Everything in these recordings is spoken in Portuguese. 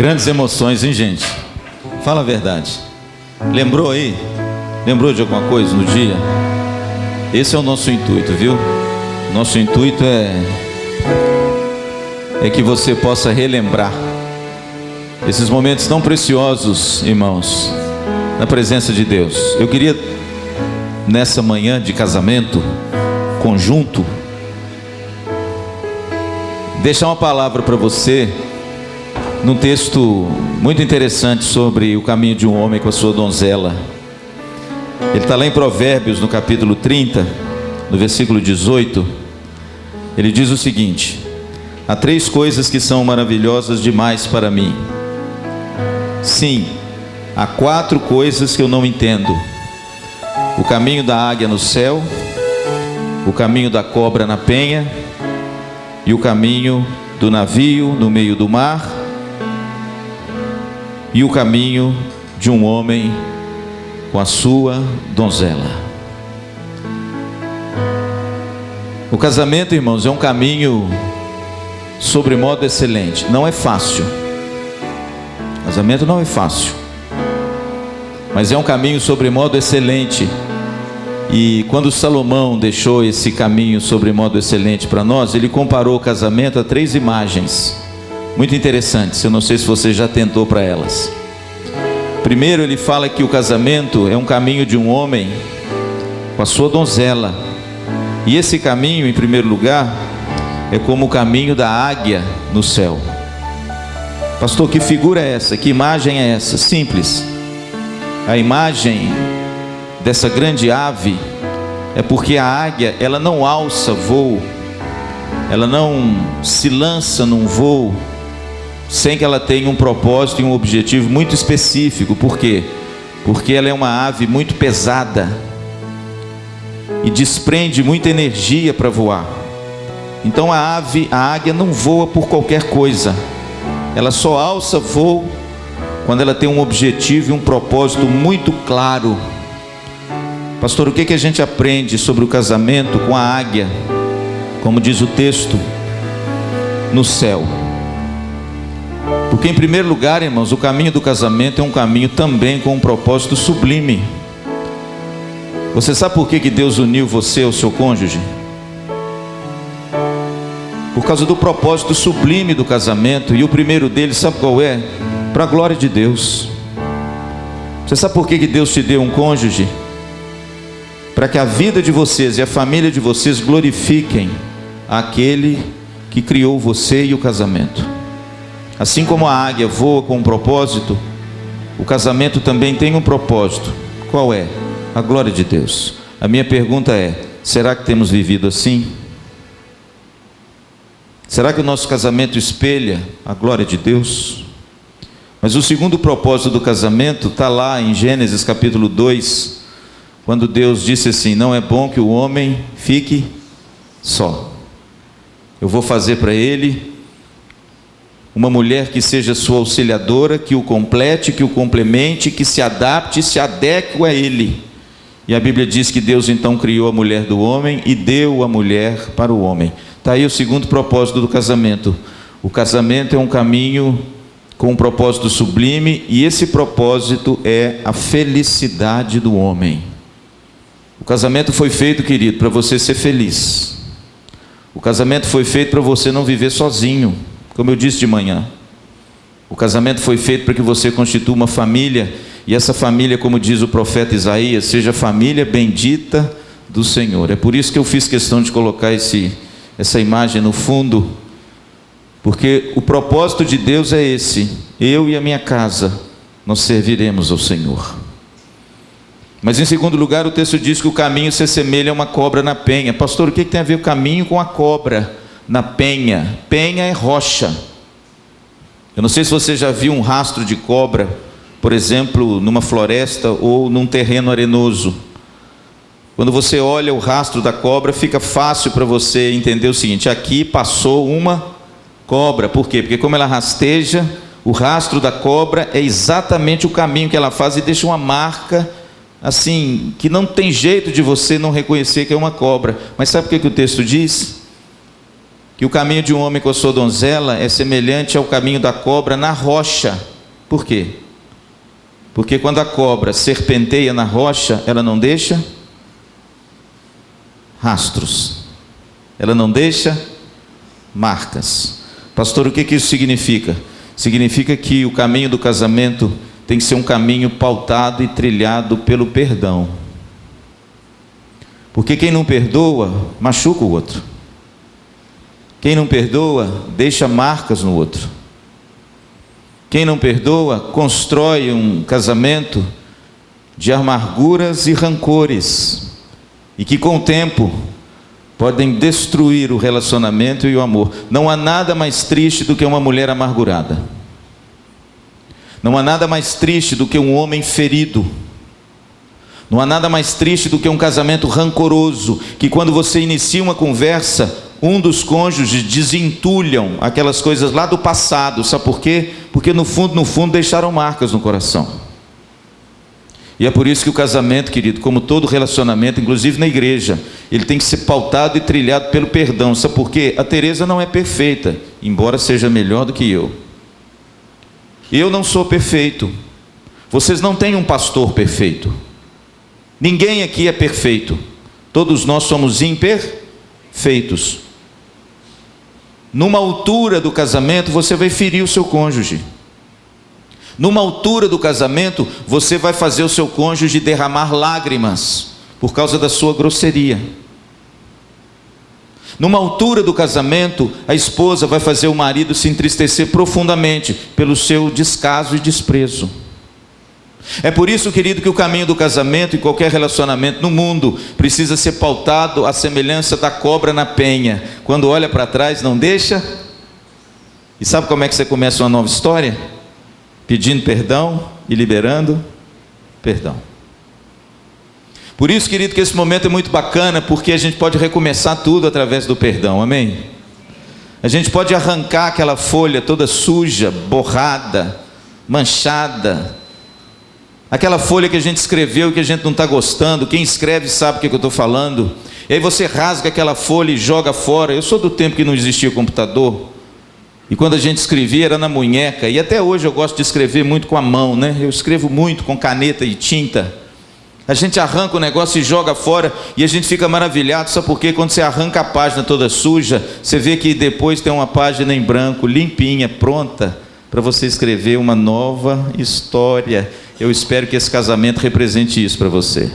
Grandes emoções, hein, gente? Fala a verdade. Lembrou aí? Lembrou de alguma coisa no dia? Esse é o nosso intuito, viu? Nosso intuito é que você possa relembrar esses momentos tão preciosos, irmãos, na presença de Deus. Eu queria, nessa manhã de casamento conjunto, deixar uma palavra para você, num texto muito interessante sobre o caminho de um homem com a sua donzela. Ele está lá em Provérbios, no capítulo 30, no versículo 18. Ele diz o seguinte: há 3 coisas que são maravilhosas demais para mim. Sim, há 4 coisas que eu não entendo: o caminho da águia no céu, o caminho da cobra na penha, e o caminho do navio no meio do mar, e o caminho de um homem com a sua donzela. O casamento, irmãos, é um caminho sobremodo excelente. Não é fácil. Casamento não é fácil, mas é um caminho sobremodo excelente. E quando Salomão deixou esse caminho sobremodo excelente para nós, ele comparou o casamento a 3 imagens muito interessantes. Eu não sei se você já atentou para elas. Primeiro, ele fala que o casamento é um caminho de um homem com a sua donzela. E esse caminho, em primeiro lugar, é como o caminho da águia no céu. Pastor, que figura é essa? Que imagem é essa? Simples. A imagem dessa grande ave é porque a águia, ela não alça voo, ela não se lança num voo sem que ela tenha um propósito e um objetivo muito específico. Por quê? Porque ela é uma ave muito pesada e desprende muita energia para voar. Então a águia não voa por qualquer coisa. Ela só alça voo quando ela tem um objetivo e um propósito muito claro. Pastor, o que a gente aprende sobre o casamento com a águia? Como diz o texto, no céu. Porque em primeiro lugar, irmãos, o caminho do casamento é um caminho também com um propósito sublime. Você sabe por que Deus uniu você ao seu cônjuge? Por causa do propósito sublime do casamento. E o primeiro deles, sabe qual é? Para a glória de Deus. Você sabe por que Deus te deu um cônjuge? Para que a vida de vocês e a família de vocês glorifiquem aquele que criou você e o casamento. Assim como a águia voa com um propósito, o casamento também tem um propósito. Qual é? A glória de Deus. A minha pergunta é: será que temos vivido assim? Será que o nosso casamento espelha a glória de Deus? Mas o segundo propósito do casamento está lá em Gênesis capítulo 2, quando Deus disse assim: não é bom que o homem fique só. Eu vou fazer para ele uma mulher que seja sua auxiliadora, que o complete, que o complemente, que se adapte, se adeque a ele. E a Bíblia diz que Deus então criou a mulher do homem e deu a mulher para o homem. Está aí o segundo propósito do casamento. O casamento é um caminho com um propósito sublime, e esse propósito é a felicidade do homem. O casamento foi feito, querido, para você ser feliz. O casamento foi feito para você não viver sozinho, como eu disse de manhã. O casamento foi feito para que você constitua uma família, e essa família, como diz o profeta Isaías, seja a família bendita do Senhor. É por isso que eu fiz questão de colocar essa imagem no fundo, porque o propósito de Deus é esse: eu e a minha casa, nós serviremos ao Senhor. Mas em segundo lugar, o texto diz que o caminho se assemelha a uma cobra na penha. Pastor, o que tem a ver o caminho com a cobra na penha? Penha é rocha. Eu não sei se você já viu um rastro de cobra, por exemplo, numa floresta ou num terreno arenoso. Quando você olha o rastro da cobra, fica fácil para você entender o seguinte: aqui passou uma cobra. Por quê? Porque como ela rasteja, o rastro da cobra é exatamente o caminho que ela faz e deixa uma marca assim, que não tem jeito de você não reconhecer que é uma cobra. Mas sabe o que o texto diz? que o caminho de um homem com a sua donzela é semelhante ao caminho da cobra na rocha. Por quê? Porque quando a cobra serpenteia na rocha, ela não deixa rastros, ela não deixa marcas. Pastor, o que isso significa? Significa que o caminho do casamento tem que ser um caminho pautado e trilhado pelo perdão. Porque quem não perdoa, machuca o outro. Quem não perdoa, deixa marcas no outro. Quem não perdoa, constrói um casamento de amarguras e rancores, e que com o tempo podem destruir o relacionamento e o amor. Não há nada mais triste do que uma mulher amargurada. Não há nada mais triste do que um homem ferido. Não há nada mais triste do que um casamento rancoroso, que quando você inicia uma conversa, um dos cônjuges desentulham aquelas coisas lá do passado. Sabe por quê? Porque no fundo deixaram marcas no coração. E é por isso que o casamento, querido, como todo relacionamento, inclusive na igreja, ele tem que ser pautado e trilhado pelo perdão. Sabe por quê? A Teresa não é perfeita, embora seja melhor do que eu. Eu não sou perfeito. Vocês não têm um pastor perfeito. Ninguém aqui é perfeito. Todos nós somos imperfeitos. Numa altura do casamento, você vai ferir o seu cônjuge. Numa altura do casamento, você vai fazer o seu cônjuge derramar lágrimas por causa da sua grosseria. Numa altura do casamento, a esposa vai fazer o marido se entristecer profundamente pelo seu descaso e desprezo. É por isso, querido, que o caminho do casamento e qualquer relacionamento no mundo precisa ser pautado à semelhança da cobra na penha. Quando olha para trás, não deixa. E sabe como é que você começa uma nova história? Pedindo perdão e liberando perdão. Por isso, querido, que esse momento é muito bacana, porque a gente pode recomeçar tudo através do perdão, amém? A gente pode arrancar aquela folha toda suja, borrada, manchada, aquela folha que a gente escreveu e que a gente não está gostando. Quem escreve sabe o que eu estou falando. E aí você rasga aquela folha e joga fora. Eu sou do tempo que não existia computador, e quando a gente escrevia era na munheca, e até hoje eu gosto de escrever muito com a mão, né? Eu escrevo muito com caneta e tinta. A gente arranca o negócio e joga fora, e a gente fica maravilhado. Sabe por quê? Quando você arranca a página toda suja, você vê que depois tem uma página em branco, limpinha, pronta para você escrever uma nova história. Eu espero que esse casamento represente isso para você.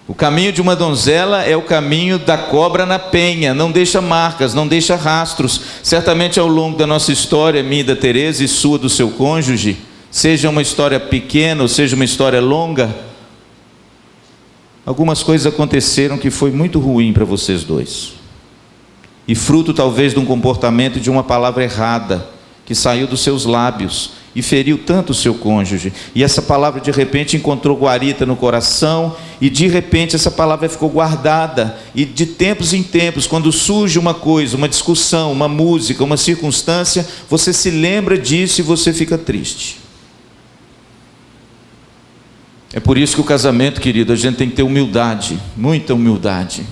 O caminho de uma donzela é o caminho da cobra na penha. Não deixa marcas, não deixa rastros. Certamente ao longo da nossa história, minha e da Teresa, e sua do seu cônjuge, seja uma história pequena ou seja uma história longa, algumas coisas aconteceram que foi muito ruim para vocês dois. E fruto talvez de um comportamento e de uma palavra errada que saiu dos seus lábios e feriu tanto o seu cônjuge. E essa palavra de repente encontrou guarita no coração, e de repente essa palavra ficou guardada. E de tempos em tempos, quando surge uma coisa, uma discussão, uma música, uma circunstância, você se lembra disso e você fica triste. É por isso que o casamento, querido, a gente tem que ter humildade, muita humildade,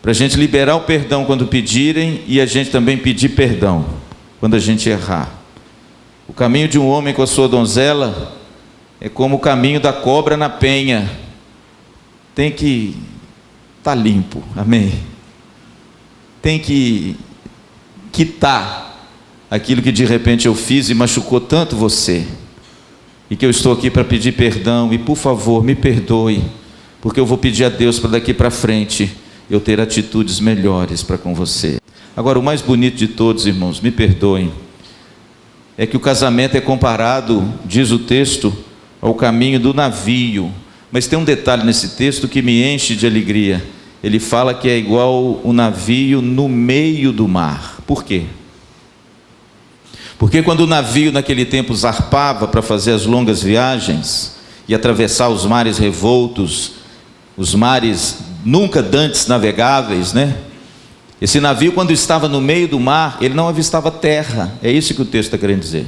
para a gente liberar o perdão quando pedirem, e a gente também pedir perdão quando a gente errar. O caminho de um homem com a sua donzela é como o caminho da cobra na penha. Tem que estar limpo, amém? Tem que quitar aquilo que de repente eu fiz e machucou tanto você, e que eu estou aqui para pedir perdão. E por favor, me perdoe, porque eu vou pedir a Deus para daqui para frente eu ter atitudes melhores para com você. Agora, o mais bonito de todos, irmãos, me perdoem, é que o casamento é comparado, diz o texto, ao caminho do navio. Mas tem um detalhe nesse texto que me enche de alegria. Ele fala que é igual o navio no meio do mar. Por quê? Porque quando o navio naquele tempo zarpava para fazer as longas viagens e atravessar os mares revoltos, os mares nunca dantes navegáveis, né? Esse navio, quando estava no meio do mar, ele não avistava terra. É isso que o texto está querendo dizer.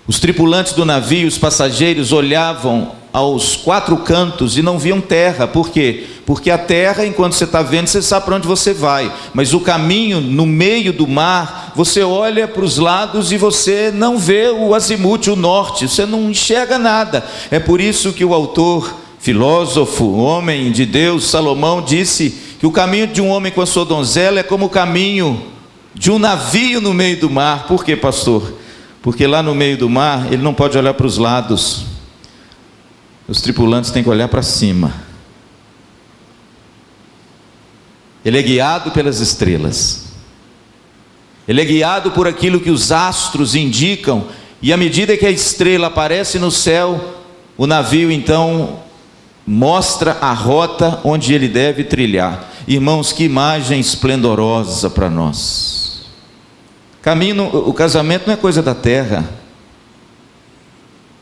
Os tripulantes do navio, os passageiros, olhavam aos 4 cantos e não viam terra. Por quê? Porque a terra, enquanto você está vendo, você sabe para onde você vai. Mas o caminho no meio do mar, você olha para os lados e você não vê o azimute, o norte, você não enxerga nada. É por isso que o autor, filósofo, homem de Deus, Salomão, disse que o caminho de um homem com a sua donzela é como o caminho de um navio no meio do mar. Por quê, pastor? Porque lá no meio do mar, ele não pode olhar para os lados. Os tripulantes têm que olhar para cima. Ele é guiado pelas estrelas. Ele é guiado por aquilo que os astros indicam. E à medida que a estrela aparece no céu, o navio então mostra a rota onde ele deve trilhar. Irmãos, que imagem esplendorosa para nós. O casamento não é coisa da terra.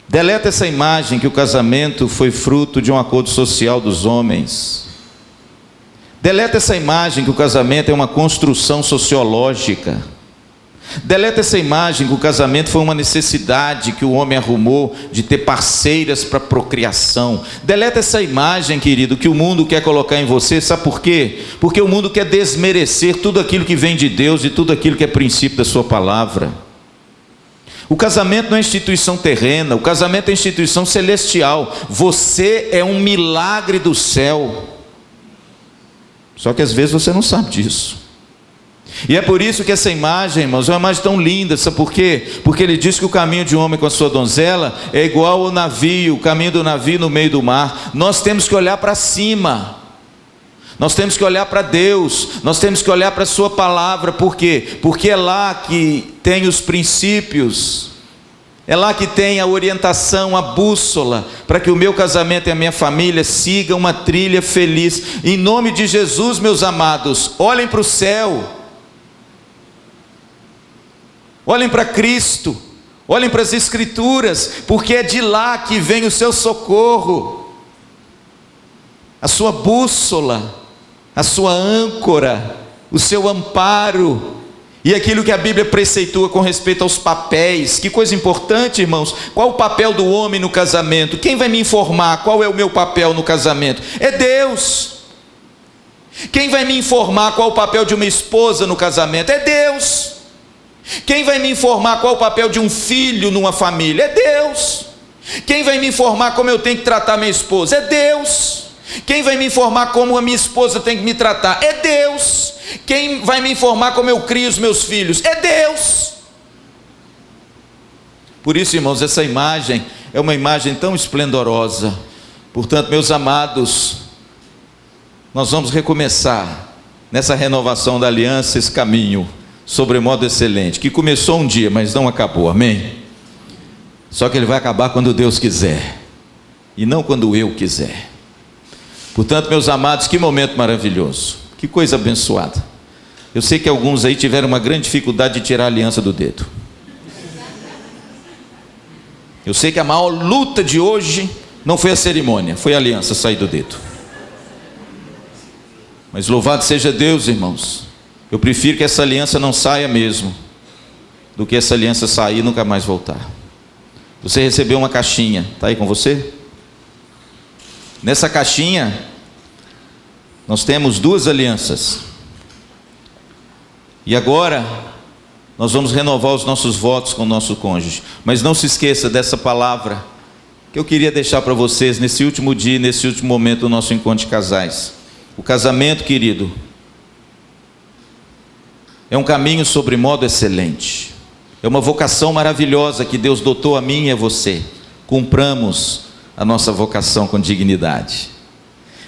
Deleta essa imagem que o casamento foi fruto de um acordo social dos homens. Deleta essa imagem que o casamento é uma construção sociológica. Deleta essa imagem que o casamento foi uma necessidade que o homem arrumou de ter parceiras para procriação. Deleta essa imagem, querido, que o mundo quer colocar em você. Sabe por quê? Porque o mundo quer desmerecer tudo aquilo que vem de Deus e tudo aquilo que é princípio da sua palavra. O casamento não é instituição terrena, o casamento é instituição celestial. Você é um milagre do céu. Só que às vezes você não sabe disso. E é por isso que essa imagem, irmãos, é uma imagem tão linda. Sabe por quê? Porque ele diz que o caminho de um homem com a sua donzela é igual ao navio, o caminho do navio no meio do mar. Nós temos que olhar para cima. Nós temos que olhar para Deus, nós temos que olhar para a sua palavra. Por quê? Porque é lá que tem os princípios, é lá que tem a orientação, a bússola, para que o meu casamento e a minha família sigam uma trilha feliz. Em nome de Jesus, meus amados, olhem para o céu, olhem para Cristo, olhem para as Escrituras, porque é de lá que vem o seu socorro, a sua bússola, a sua âncora, o seu amparo, e aquilo que a Bíblia preceitua com respeito aos papéis. Que coisa importante, irmãos. Qual o papel do homem no casamento? Quem vai me informar qual é o meu papel no casamento? É Deus. Quem vai me informar qual o papel de uma esposa no casamento? É Deus. Quem vai me informar qual o papel de um filho numa família? É Deus. Quem vai me informar como eu tenho que tratar minha esposa? É Deus. Quem vai me informar como a minha esposa tem que me tratar? É Deus. Quem vai me informar como eu crio os meus filhos? É Deus. Por isso, irmãos, essa imagem é uma imagem tão esplendorosa. Portanto, meus amados, nós vamos recomeçar nessa renovação da aliança, esse caminho sobremodo excelente, que começou um dia, mas não acabou, amém? Só que ele vai acabar quando Deus quiser, e não quando eu quiser. Portanto, meus amados, que momento maravilhoso, que coisa abençoada. Eu sei que alguns aí tiveram uma grande dificuldade de tirar a aliança do dedo. Eu sei que a maior luta de hoje não foi a cerimônia, foi a aliança sair do dedo. Mas louvado seja Deus, irmãos. Eu prefiro que essa aliança não saia mesmo, do que essa aliança sair e nunca mais voltar. Você recebeu uma caixinha, está aí com você? Nessa caixinha, nós temos 2 alianças. E agora, nós vamos renovar os nossos votos com o nosso cônjuge. Mas não se esqueça dessa palavra, que eu queria deixar para vocês nesse último dia, nesse último momento do nosso encontro de casais. O casamento, querido, é um caminho sobre modo excelente. É uma vocação maravilhosa que Deus dotou a mim e a você. Cumpramos a nossa vocação com dignidade.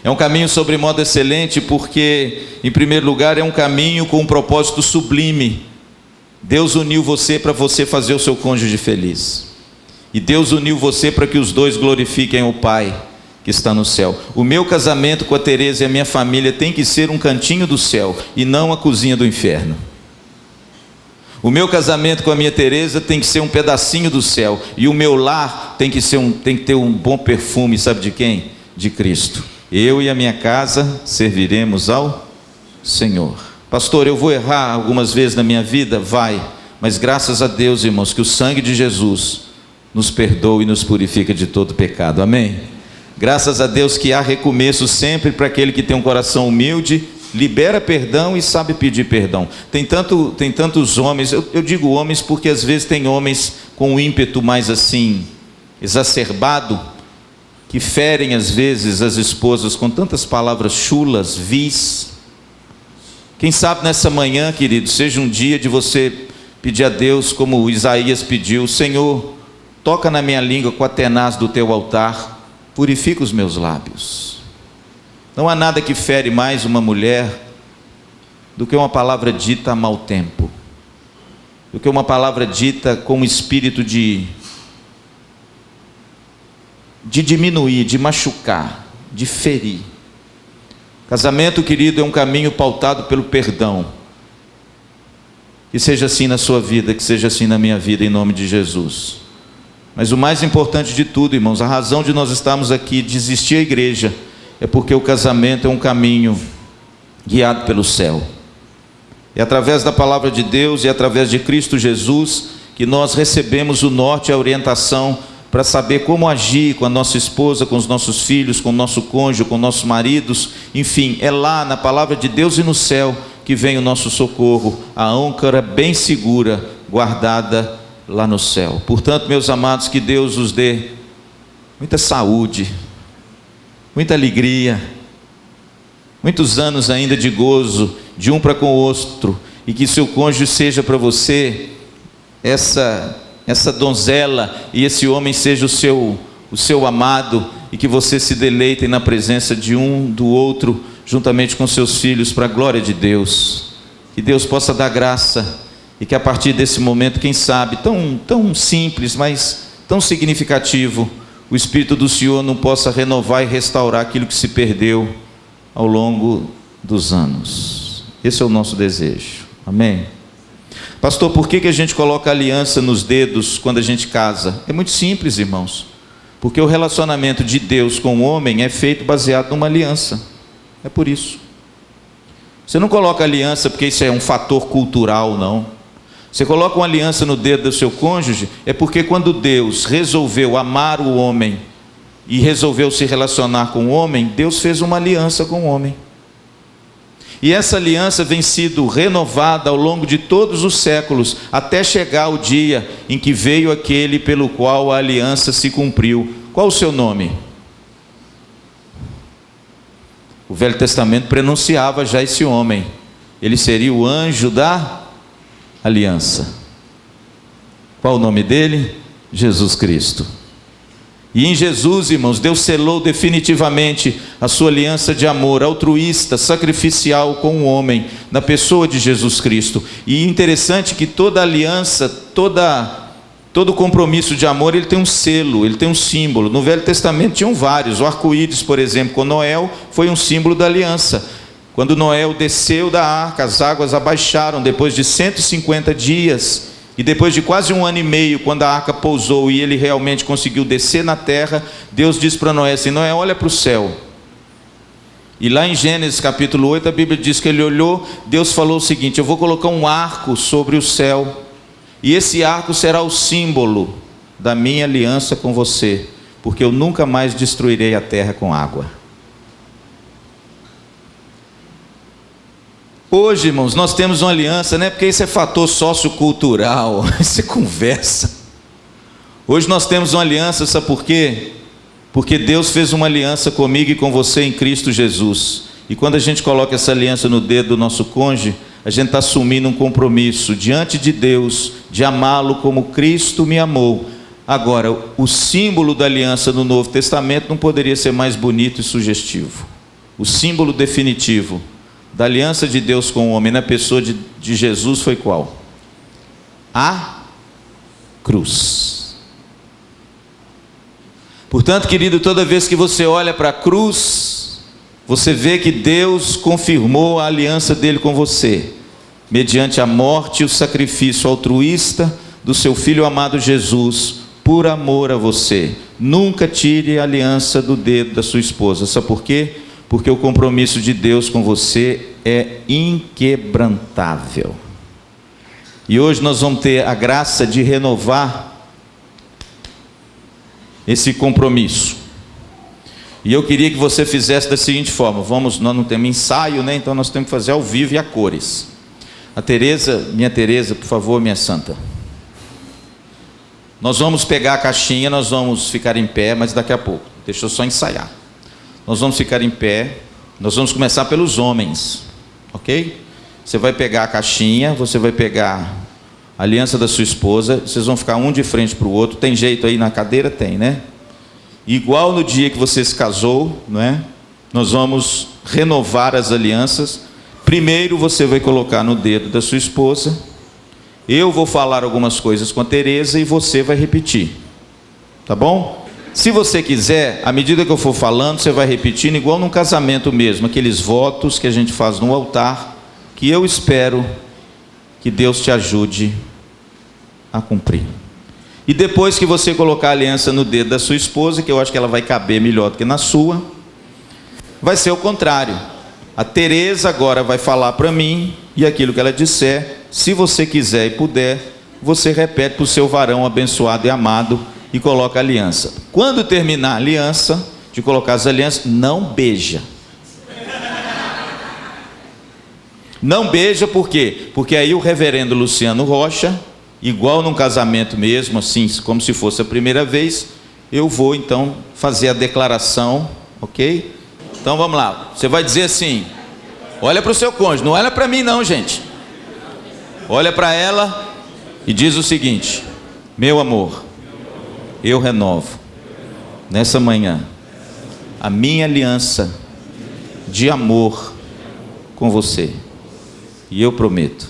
É um caminho sobre modo excelente porque, em primeiro lugar, é um caminho com um propósito sublime. Deus uniu você para você fazer o seu cônjuge feliz. E Deus uniu você para que os dois glorifiquem o Pai que está no céu. O meu casamento com a Tereza e a minha família tem que ser um cantinho do céu e não a cozinha do inferno. O meu casamento com a minha Tereza tem que ser um pedacinho do céu. E o meu lar tem que ter um bom perfume, sabe de quem? De Cristo. Eu e a minha casa serviremos ao Senhor. Pastor, eu vou errar algumas vezes na minha vida? Vai. Mas graças a Deus, irmãos, que o sangue de Jesus nos perdoa e nos purifica de todo pecado. Amém? Graças a Deus que há recomeço sempre para aquele que tem um coração humilde, libera perdão e sabe pedir perdão. Tem tantos homens, eu digo homens porque às vezes tem homens com um ímpeto mais assim, exacerbado, que ferem às vezes as esposas com tantas palavras chulas, vis. Quem sabe nessa manhã, querido, seja um dia de você pedir a Deus, como Isaías pediu: Senhor, toca na minha língua com a tenaz do teu altar, purifica os meus lábios. Não há nada que fere mais uma mulher do que uma palavra dita a mau tempo, do que uma palavra dita com o espírito de diminuir, de machucar, de ferir. Casamento, querido, é um caminho pautado pelo perdão. Que seja assim na sua vida, que seja assim na minha vida, em nome de Jesus. Mas o mais importante de tudo, irmãos, a razão de nós estarmos aqui, de existir a igreja, é porque o casamento é um caminho guiado pelo céu. É através da palavra de Deus e através de Cristo Jesus que nós recebemos o norte e a orientação para saber como agir com a nossa esposa, com os nossos filhos, com o nosso cônjuge, com nossos maridos. Enfim, é lá na palavra de Deus e no céu que vem o nosso socorro, a âncora bem segura, guardada lá no céu. Portanto, meus amados, que Deus os dê muita saúde, muita alegria, muitos anos ainda de gozo, de um para com o outro, e que seu cônjuge seja para você essa donzela, e esse homem seja o seu amado, e que você se deleite na presença de um do outro, juntamente com seus filhos, para a glória de Deus. Que Deus possa dar graça, e que a partir desse momento, quem sabe, tão simples, mas tão significativo, o Espírito do Senhor não possa renovar e restaurar aquilo que se perdeu ao longo dos anos. Esse é o nosso desejo. Amém? Pastor, por que a gente coloca aliança nos dedos quando a gente casa? É muito simples, irmãos. Porque o relacionamento de Deus com o homem é feito baseado numa aliança. É por isso. Você não coloca aliança porque isso é um fator cultural, não. Você coloca uma aliança no dedo do seu cônjuge, é porque quando Deus resolveu amar o homem e resolveu se relacionar com o homem, Deus fez uma aliança com o homem. E essa aliança vem sido renovada ao longo de todos os séculos, até chegar o dia em que veio aquele pelo qual a aliança se cumpriu. Qual o seu nome? O Velho Testamento prenunciava já esse homem. Ele seria o anjo da aliança. Qual o nome dele? Jesus Cristo. E em Jesus, irmãos, Deus selou definitivamente a sua aliança de amor altruísta, sacrificial com o homem, na pessoa de Jesus Cristo. E interessante que toda aliança, todo compromisso de amor, ele tem um selo, ele tem um símbolo. No Velho Testamento tinham vários. O arco-íris, por exemplo, com Noé, foi um símbolo da aliança. Quando Noé desceu da arca, as águas abaixaram depois de 150 dias. E depois de quase 1 ano e meio, quando a arca pousou e ele realmente conseguiu descer na terra, Deus disse para Noé assim: Noé, olha para o céu. E lá em Gênesis capítulo 8, a Bíblia diz que ele olhou, Deus falou o seguinte: eu vou colocar um arco sobre o céu, e esse arco será o símbolo da minha aliança com você, porque eu nunca mais destruirei a terra com água. Hoje, irmãos, nós temos uma aliança, né? Porque isso é fator sociocultural, isso é conversa. Hoje nós temos uma aliança, sabe por quê? Porque Deus fez uma aliança comigo e com você em Cristo Jesus. E quando a gente coloca essa aliança no dedo do nosso cônjuge, a gente está assumindo um compromisso diante de Deus, de amá-lo como Cristo me amou. Agora, o símbolo da aliança no Novo Testamento não poderia ser mais bonito e sugestivo. O símbolo definitivo da aliança de Deus com o homem na pessoa de Jesus foi qual? A cruz. Portanto, querido, toda vez que você olha para a cruz, você vê que Deus confirmou a aliança dele com você, mediante a morte e o sacrifício altruísta do seu Filho amado Jesus, por amor a você. Nunca tire a aliança do dedo da sua esposa. Sabe por quê? Porque o compromisso de Deus com você é inquebrantável. E hoje nós vamos ter a graça de renovar esse compromisso. E eu queria que você fizesse da seguinte forma: nós não temos ensaio, né? Então nós temos que fazer ao vivo e a cores. A Tereza, minha Tereza, por favor, minha santa. Nós vamos pegar a caixinha, nós vamos ficar em pé, mas daqui a pouco. Deixa eu só ensaiar. Nós vamos ficar em pé, nós vamos começar pelos homens, ok? Você vai pegar a caixinha, você vai pegar a aliança da sua esposa, vocês vão ficar um de frente para o outro. Tem jeito aí na cadeira? Tem, né? Igual no dia que você se casou, não é? Nós vamos renovar as alianças. Primeiro você vai colocar no dedo da sua esposa. Eu vou falar algumas coisas com a Tereza e você vai repetir. Tá bom? Se você quiser, à medida que eu for falando, você vai repetindo, igual num casamento mesmo, aqueles votos que a gente faz no altar, que eu espero que Deus te ajude a cumprir. E depois que você colocar a aliança no dedo da sua esposa, que eu acho que ela vai caber melhor do que na sua, vai ser o contrário. A Tereza agora vai falar para mim, e aquilo que ela disser, se você quiser e puder, você repete para o seu varão abençoado e amado e coloca a aliança. Quando terminar a aliança, de colocar as alianças, não beija. Não beija por quê? Porque aí o reverendo Luciano Rocha, igual num casamento mesmo, assim, como se fosse a primeira vez, eu vou então fazer a declaração, ok? Então vamos lá, você vai dizer assim, olha para o seu cônjuge, não olha para mim não, gente. Olha para ela e diz o seguinte: meu amor, eu renovo nessa manhã a minha aliança de amor com você, e eu prometo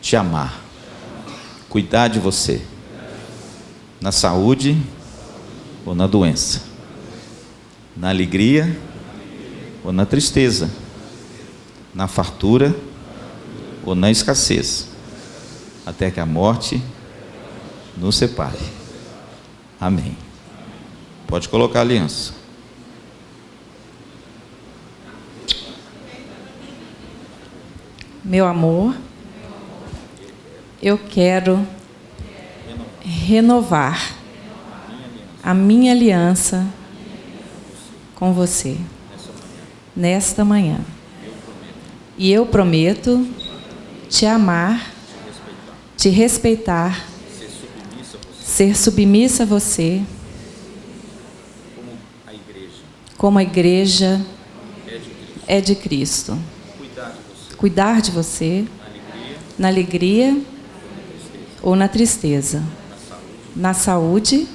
te amar, cuidar de você, na saúde ou na doença, na alegria ou na tristeza, na fartura ou na escassez, até que a morte nos separe. Amém. Pode colocar a aliança. Meu amor, eu quero renovar a minha aliança com você nesta manhã. E eu prometo te amar, te respeitar, ser submissa a você, como a igreja é de Cristo. Cuidar de você na alegria ou na tristeza, na saúde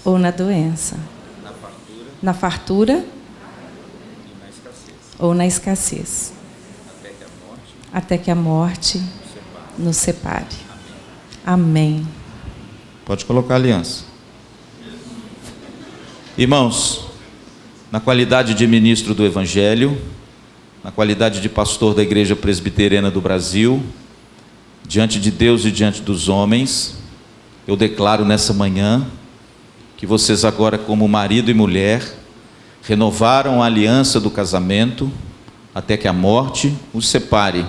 ou na doença, na fartura ou na escassez, até que a morte nos separe. Amém. Pode colocar a aliança. Irmãos, na qualidade de ministro do Evangelho, na qualidade de pastor da Igreja Presbiteriana do Brasil, diante de Deus e diante dos homens, eu declaro nessa manhã que vocês agora, como marido e mulher, renovaram a aliança do casamento até que a morte os separe.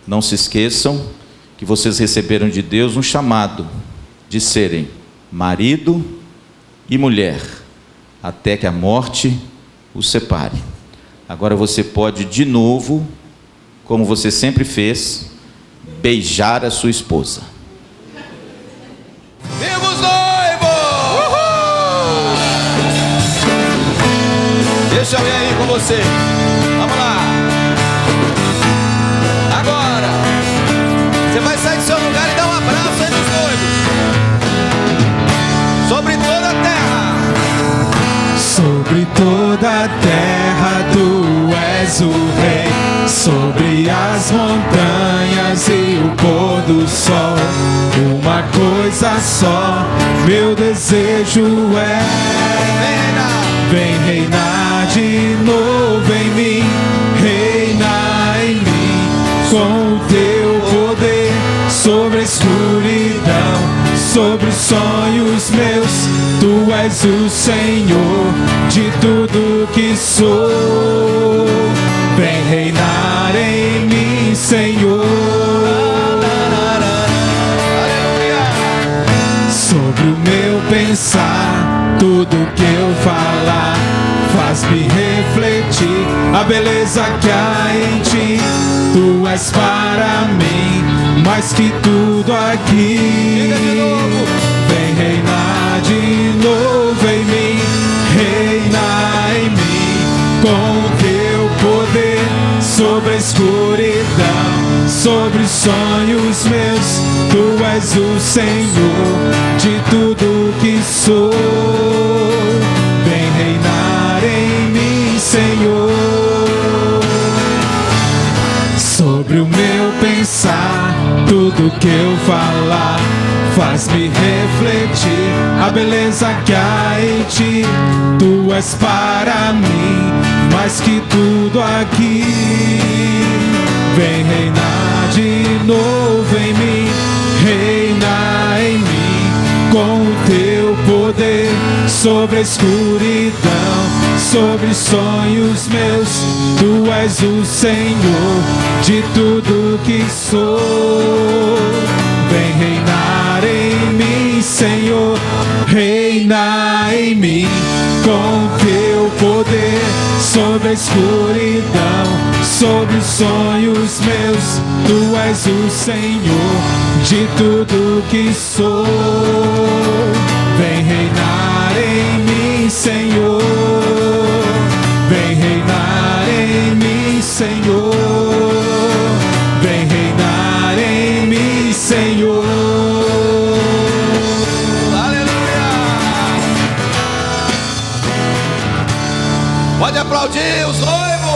Não se esqueçam que vocês receberam de Deus um chamado de serem marido e mulher até que a morte os separe. Agora você pode de novo, como você sempre fez, beijar a sua esposa. Viva os noivos! Uhul! Deixa eu ver aí com você. Vamos lá. Agora, você vai sair do seu lugar e dar um abraço aí nos noivos. Sobre toda a terra. Sobre toda a terra tu és o rei, sobre as montanhas e o pôr do sol. Uma coisa só, meu desejo é: vem reinar de novo em mim, reinar em mim, com o teu poder, sobre a escuridão, sobre os sonhos meus. Tu és o Senhor de tudo que sou. Vem reinar em mim, Senhor. Sobre o meu pensar, tudo que eu falar faz-me refletir a beleza que há em ti. Tu és para mim mais que tudo aqui. Vem reinar de novo em mim, reina em mim com teu poder sobre a escuridão, sobre os sonhos meus. Tu és o Senhor de tudo que sou. Vem reinar em mim, Senhor. Sobre o meu pensar, tudo que eu falar faz-me refletir a beleza que há em ti. Tu és para mim mais que tudo aqui. Vem reinar de novo em mim, reina em mim com o teu poder sobre a escuridão, sobre os sonhos meus. Tu és o Senhor de tudo que sou. Vem reinar em mim, Senhor, reina em mim com teu poder sobre a escuridão, sobre os sonhos meus. Tu és o Senhor de tudo que sou. Vem reinar em mim, Senhor. Vem reinar em mim, Senhor. Vem reinar em mim, Senhor. Aleluia! Pode aplaudir os noivos.